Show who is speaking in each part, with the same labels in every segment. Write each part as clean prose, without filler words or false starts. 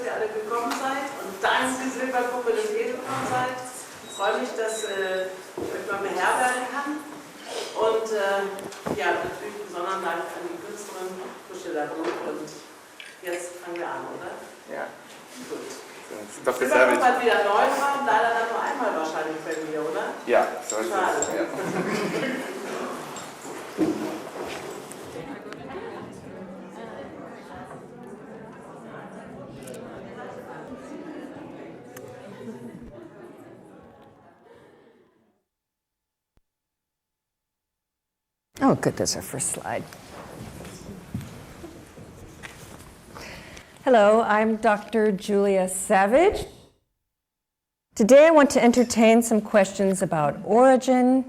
Speaker 1: ihr alle gekommen seid und danke Silbergruppe, dass ihr gekommen seid. Ich freue mich, dass ich euch mal beherbergen kann. Und ja, natürlich besonderen Dank an die Künstlerin Priscilla Brut. Und jetzt fangen wir an, oder?
Speaker 2: Ja.
Speaker 1: Gut.
Speaker 2: Dr.
Speaker 1: Wir werden mal wieder neu haben, leider dann nur einmal wahrscheinlich bei mir, oder?
Speaker 2: Ja, so ist
Speaker 1: Schade.
Speaker 2: es. Ja.
Speaker 3: Oh, good, there's our first slide. Hello, I'm Dr. Julia Savage. Today I want to entertain some questions about origin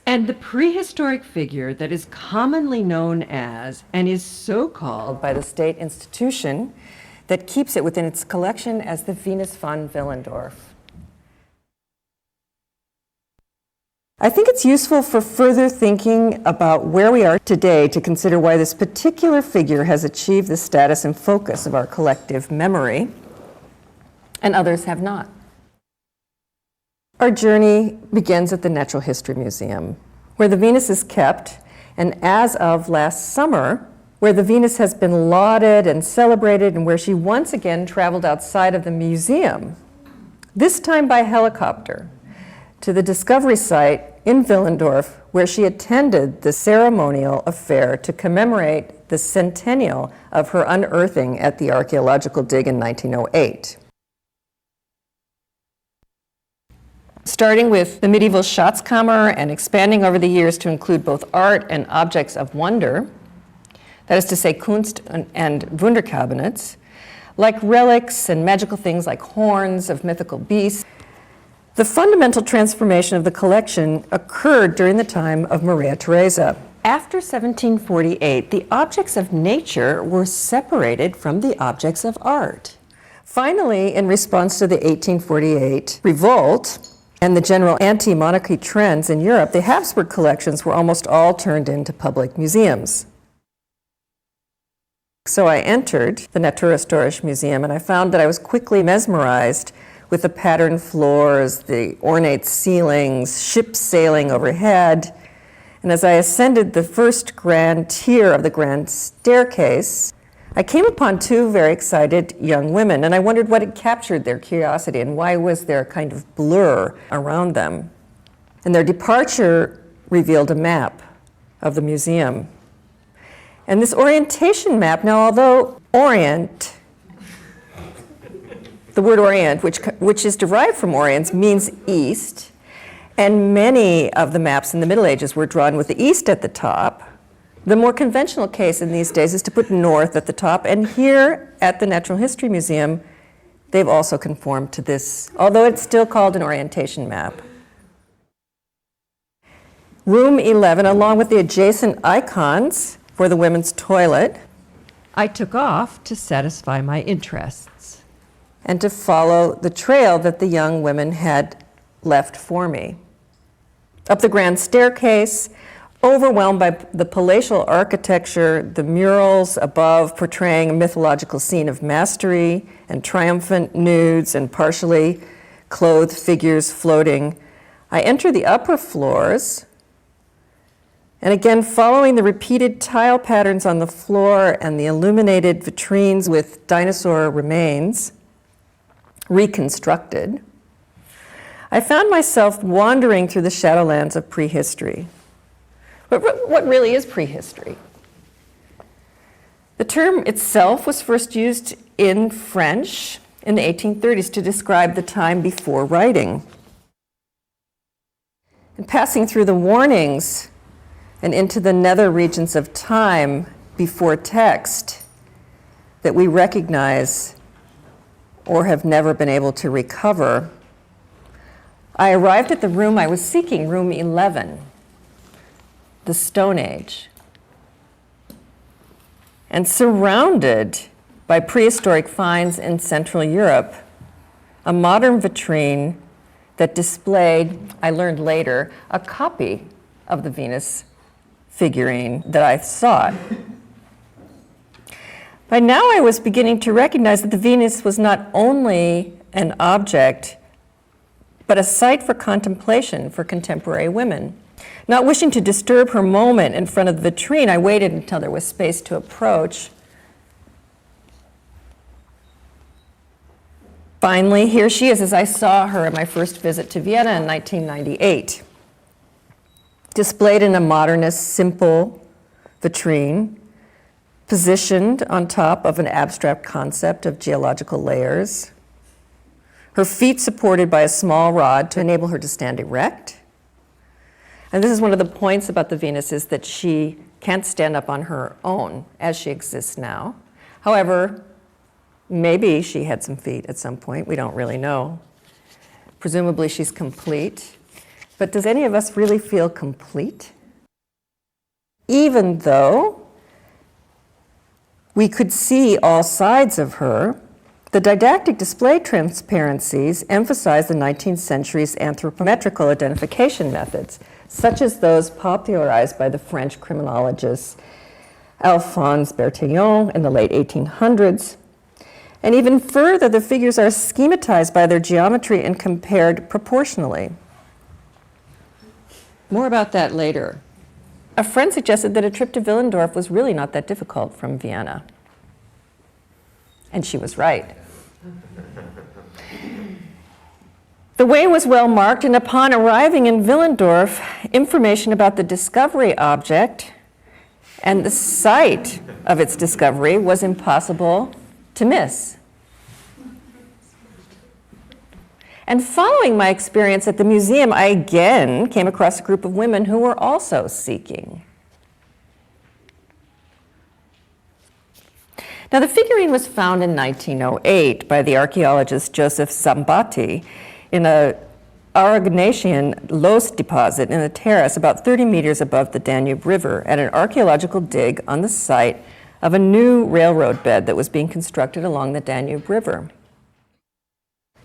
Speaker 4: and the prehistoric figure that is commonly known as, and is so called
Speaker 3: by the state institution that keeps it within its collection as the Venus von Willendorf. I think it's useful for further thinking about where we are today to consider why this particular figure has achieved the status and focus of our collective memory, and others have not. Our journey begins at the Natural History Museum, where the Venus is kept, and as of last summer, where the Venus has been lauded and celebrated, and where she once again traveled outside of the museum, this time by helicopter, to the discovery site in Willendorf, where she attended the ceremonial affair to commemorate the centennial of her unearthing at the archaeological dig in 1908. Starting with the medieval Schatzkammer and expanding over the years to include both art and objects of wonder, that is to say Kunst and Wunderkabinets, like relics and magical things like horns of mythical beasts. The fundamental transformation of the collection occurred during the time of Maria Theresa. After 1748, the objects of nature were separated from the objects of art. Finally, in response to the 1848 revolt and the general anti-monarchy trends in Europe, the Habsburg collections were almost all turned into public museums. So I entered the Naturhistorisch Museum, and I found that I was quickly mesmerized with the patterned floors, the ornate ceilings, ships sailing overhead. And as I ascended the first grand tier of the grand staircase, I came upon two very excited young women, and I wondered what had captured their curiosity and why was there a kind of blur around them. And their departure revealed a map of the museum. And this orientation map, now although Orient, the word Orient, which is derived from Oriens, means east, and many of the maps in the Middle Ages were drawn with the east at the top. The more conventional case in these days is to put north at the top, and here at the Natural History Museum, they've also conformed to this, although it's still called an orientation map. Room 11, along with the adjacent icons for the women's toilet,
Speaker 4: I took off to satisfy my interests
Speaker 3: and to follow the trail that the young women had left for me. Up the grand staircase, overwhelmed by the palatial architecture, the murals above portraying a mythological scene of mastery and triumphant nudes and partially clothed figures floating, I enter the upper floors, and again, following the repeated tile patterns on the floor and the illuminated vitrines with dinosaur remains, reconstructed, I found myself wandering through the shadowlands of prehistory. But what really is prehistory? The term itself was first used in French in the 1830s to describe the time before writing. And passing through the warnings and into the nether regions of time before text that we recognize or have never been able to recover, I arrived at the room I was seeking, room 11, the Stone Age. And surrounded by prehistoric finds in Central Europe, a modern vitrine that displayed, I learned later, a copy of the Venus figurine that I sought. By now I was beginning to recognize that the Venus was not only an object, but a site for contemplation for contemporary women. Not wishing to disturb her moment in front of the vitrine, I waited until there was space to approach. Finally, here she is as I saw her at my first visit to Vienna in 1998. Displayed in a modernist, simple vitrine, positioned on top of an abstract concept of geological layers, her feet supported by a small rod to enable her to stand erect. And this is one of the points about the Venus, is that she can't stand up on her own as she exists now. However, maybe she had some feet at some point, we don't really know. Presumably she's complete. But does any of us really feel complete? Even though we could see all sides of her, the didactic display transparencies emphasize the 19th century's anthropometrical identification methods, such as those popularized by the French criminologist Alphonse Bertillon in the late 1800s. And even further, the figures are schematized by their geometry and compared proportionally. More about that later. A friend suggested that a trip to Willendorf was really not that difficult from Vienna. And she was right. The way was well marked, and upon arriving in Willendorf, information about the discovery object and the site of its discovery was impossible to miss. And following my experience at the museum, I again came across a group of women who were also seeking. Now, the figurine was found in 1908 by the archaeologist Joseph Zambati in a Aragonesian loess deposit in a terrace about 30 meters above the Danube River at an archaeological dig on the site of a new railroad bed that was being constructed along the Danube River.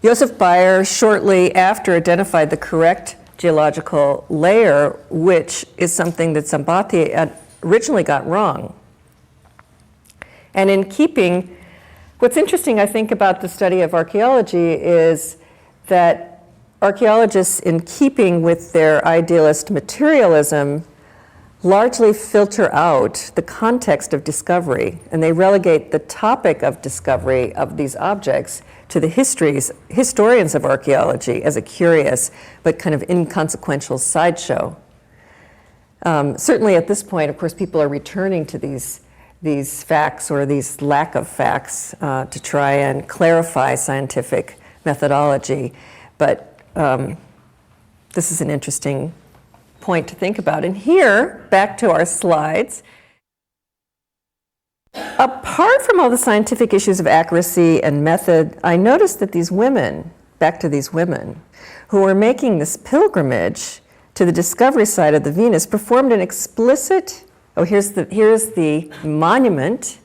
Speaker 3: Joseph Bayer shortly after identified the correct geological layer, which is something that Zambati had originally got wrong. And in keeping, what's interesting, I think, about the study of archaeology is that archaeologists, in keeping with their idealist materialism, largely filter out the context of discovery, and they relegate the topic of discovery of these objects to the historians of archaeology as a curious but kind of inconsequential sideshow. Certainly at this point, of course, people are returning to these facts or these lack of facts to try and clarify scientific methodology, but this is an interesting point to think about. And here, back to our slides, apart from all the scientific issues of accuracy and method, I noticed that these women, back to these women, who were making this pilgrimage to the discovery site of the Venus, performed an explicit, here's the monument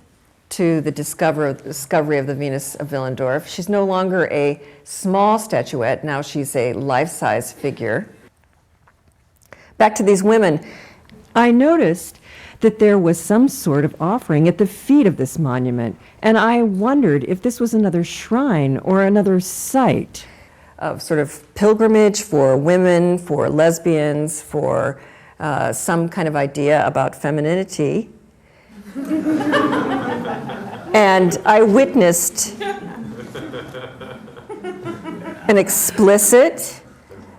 Speaker 3: to the discovery of the Venus of Willendorf. She's no longer a small statuette, now she's a life-size figure. Back to these women,
Speaker 4: I noticed that there was some sort of offering at the feet of this monument, and I wondered if this was another shrine or another site.
Speaker 3: Of sort of pilgrimage for women, for lesbians, for some kind of idea about femininity. And I witnessed an explicit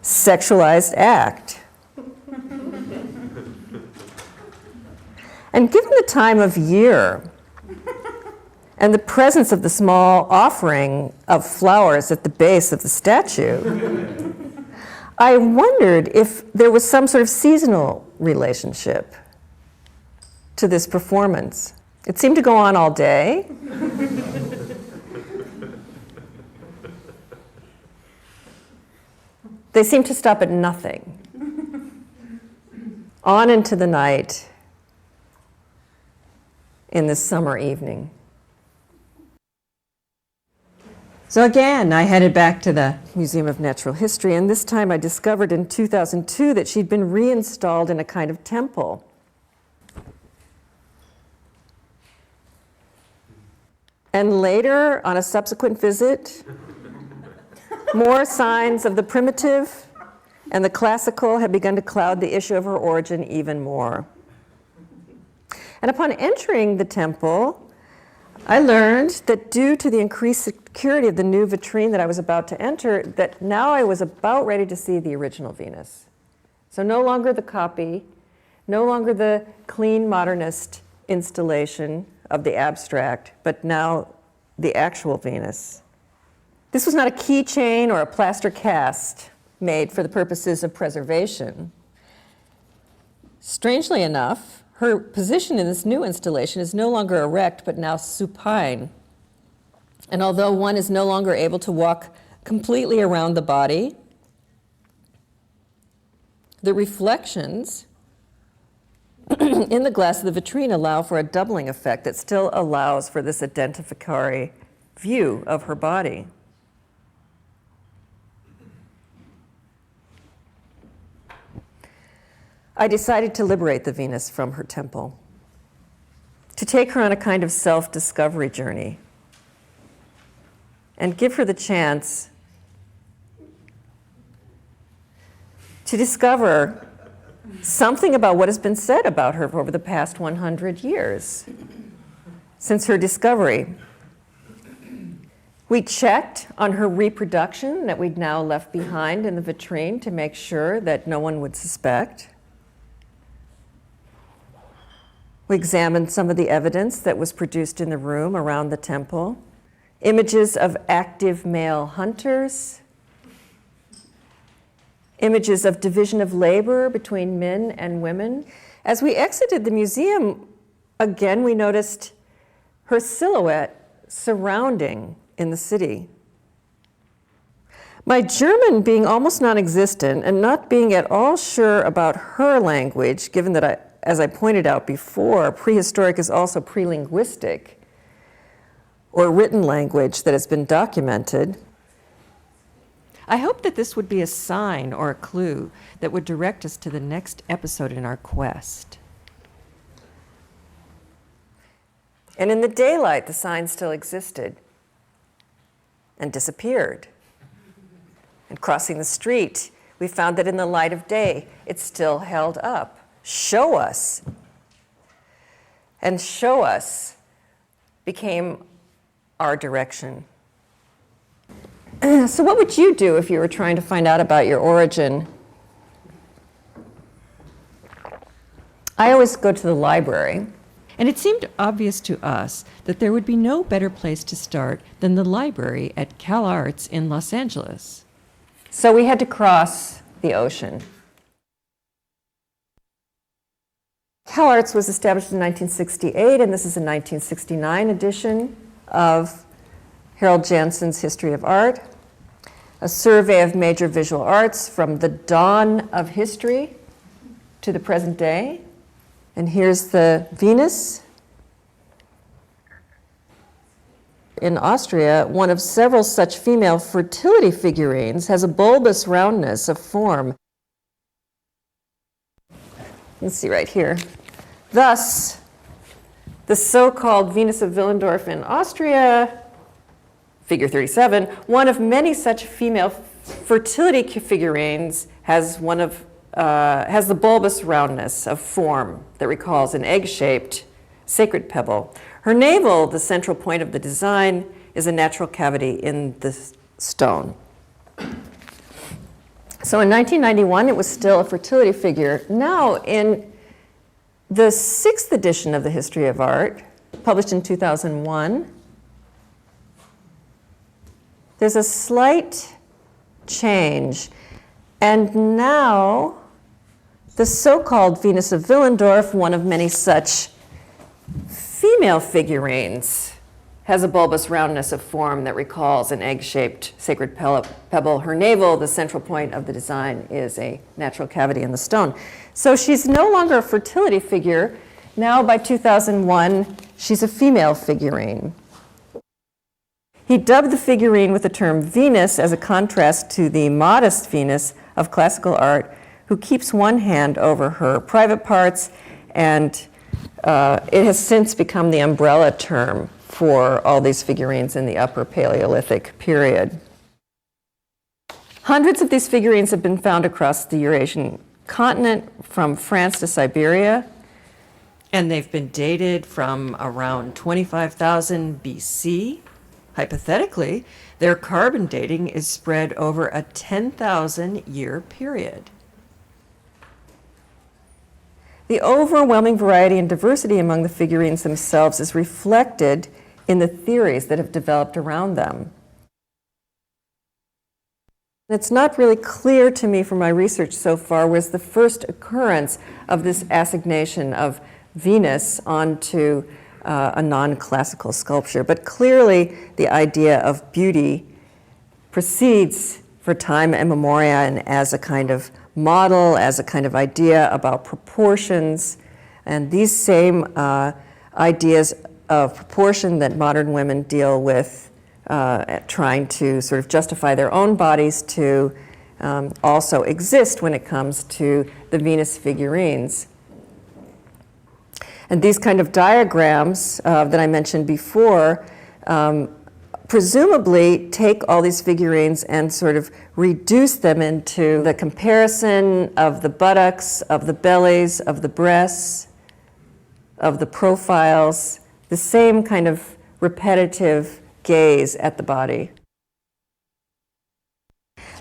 Speaker 3: sexualized act. And given the time of year and the presence of the small offering of flowers at the base of the statue, I wondered if there was some sort of seasonal relationship to this performance. It seemed to go on all day. They seemed to stop at nothing. On into the night in this summer evening. So again, I headed back to the Museum of Natural History, and this time I discovered in 2002 that she'd been reinstalled in a kind of temple. And later, on a subsequent visit, more signs of the primitive and the classical had begun to cloud the issue of her origin even more. And upon entering the temple, I learned that due to the increased security of the new vitrine that I was about to enter, that now I was about ready to see the original Venus. So no longer the copy, no longer the clean modernist installation of the abstract, but now the actual Venus. This was not a keychain or a plaster cast made for the purposes of preservation. Strangely enough, her position in this new installation is no longer erect, but now supine. And although one is no longer able to walk completely around the body, the reflections in the glass of the vitrine allow for a doubling effect that still allows for this identificatory view of her body. I decided to liberate the Venus from her temple, to take her on a kind of self-discovery journey, and give her the chance to discover something about what has been said about her over the past 100 years since her discovery. We checked on her reproduction that we'd now left behind in the vitrine to make sure that no one would suspect. We examined some of the evidence that was produced in the room around the temple, images of active male hunters, images of division of labor between men and women. As we exited the museum, again, we noticed her silhouette surrounding in the city. My German being almost non-existent and not being at all sure about her language, given that as I pointed out before, prehistoric is also pre-linguistic, or written language that has been documented. I hope that this would be a sign or a clue that would direct us to the next episode in our quest. And in the daylight, the sign still existed and disappeared. And crossing the street, we found that in the light of day, it still held up. Show us. And show us became our direction. So what would you do if you were trying to find out about your origin? I always go to the library.
Speaker 4: And it seemed obvious to us that there would be no better place to start than the library at Cal Arts in Los Angeles.
Speaker 3: So we had to cross the ocean. Cal Arts was established in 1968, and this is a 1969 edition of Harold Jansen's History of Art, a survey of major visual arts from the dawn of history to the present day. And here's the Venus. In Austria, one of several such female fertility figurines has a bulbous roundness of form. You can see right here. Thus, the so-called Venus of Willendorf in Austria, figure 37, one of many such female fertility figurines has the bulbous roundness of form that recalls an egg-shaped sacred pebble. Her navel, the central point of the design, is a natural cavity in the stone. So in 1991, it was still a fertility figure. Now, in the 6th edition of the History of Art, published in 2001, there's a slight change. And now, the so-called Venus of Willendorf, one of many such female figurines, has a bulbous roundness of form that recalls an egg-shaped sacred pebble. Her navel, the central point of the design, is a natural cavity in the stone. So she's no longer a fertility figure. Now, by 2001, she's a female figurine. He dubbed the figurine with the term Venus as a contrast to the modest Venus of classical art, who keeps one hand over her private parts, and it has since become the umbrella term for all these figurines in the Upper Paleolithic period. Hundreds of these figurines have been found across the Eurasian continent, from France to Siberia.
Speaker 4: And they've been dated from around 25,000 BC. Hypothetically, their carbon dating is spread over a 10,000 year period.
Speaker 3: The overwhelming variety and diversity among the figurines themselves is reflected in the theories that have developed around them. It's not really clear to me from my research so far was the first occurrence of this assignation of Venus onto a non-classical sculpture, but clearly the idea of beauty proceeds for time immemorial and as a kind of model, as a kind of idea about proportions, and these same ideas of proportion that modern women deal with trying to sort of justify their own bodies to also exist when it comes to the Venus figurines. And these kind of diagrams that I mentioned before presumably take all these figurines and sort of reduce them into the comparison of the buttocks, of the bellies, of the breasts, of the profiles, the same kind of repetitive gaze at the body.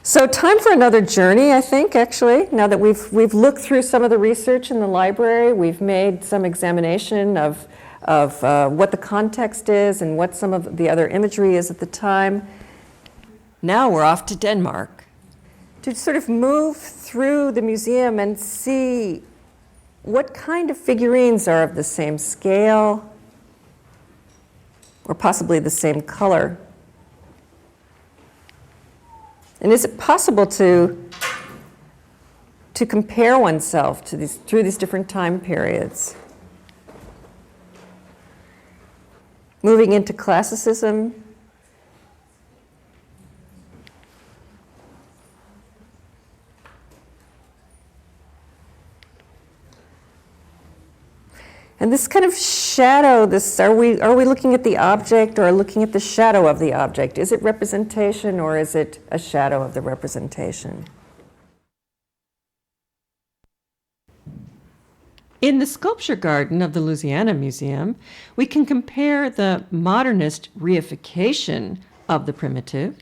Speaker 3: So time for another journey, I think, actually. Now that we've looked through some of the research in the library, we've made some examination of what the context is and what some of the other imagery is at the time.
Speaker 4: Now we're off to Denmark.
Speaker 3: To sort of move through the museum and see what kind of figurines are of the same scale or possibly the same color. And is it possible to compare oneself to through these different time periods? Moving into classicism, and this kind of shadow, are we looking at the object or looking at the shadow of the object? Is it representation or is it a shadow of the representation?
Speaker 4: In the sculpture garden of the Louisiana Museum, we can compare the modernist reification of the primitive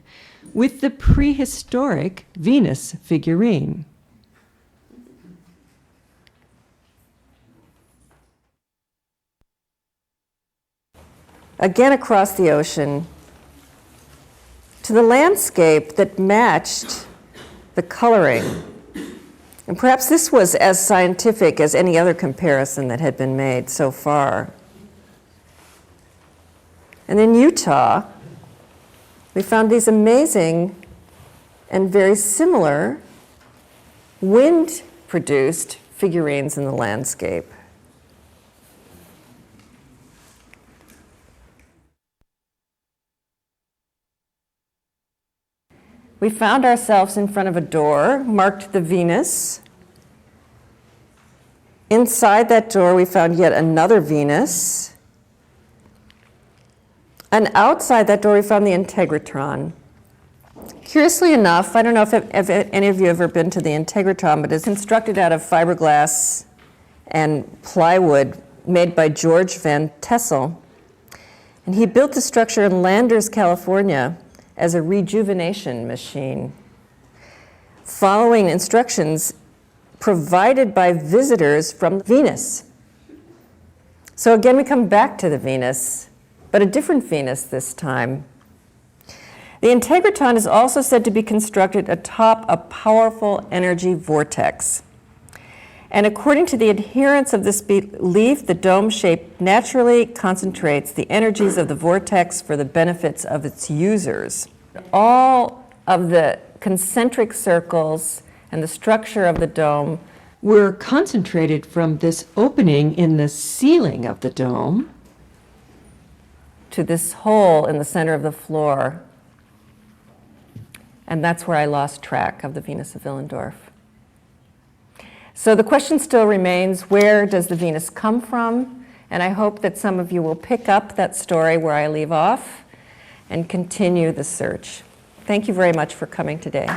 Speaker 4: with the prehistoric Venus figurine.
Speaker 3: Again across the ocean, to the landscape that matched the coloring. And perhaps this was as scientific as any other comparison that had been made so far. And in Utah, we found these amazing and very similar wind-produced figurines in the landscape. We found ourselves in front of a door marked the Venus. Inside that door, we found yet another Venus. And outside that door, we found the Integratron. Curiously enough, I don't know if any of you have ever been to the Integratron, but it's constructed out of fiberglass and plywood made by George Van Tessel. And he built the structure in Landers, California, as a rejuvenation machine, following instructions provided by visitors from Venus. So again, we come back to the Venus, but a different Venus this time. The Integratron is also said to be constructed atop a powerful energy vortex. And according to the adherents of this belief, the dome shape naturally concentrates the energies of the vortex for the benefits of its users. All of the concentric circles and the structure of the dome
Speaker 4: were concentrated from this opening in the ceiling of the dome
Speaker 3: to this hole in the center of the floor. And that's where I lost track of the Venus of Willendorf. So the question still remains, where does the Venus come from? And I hope that some of you will pick up that story where I leave off and continue the search. Thank you very much for coming today.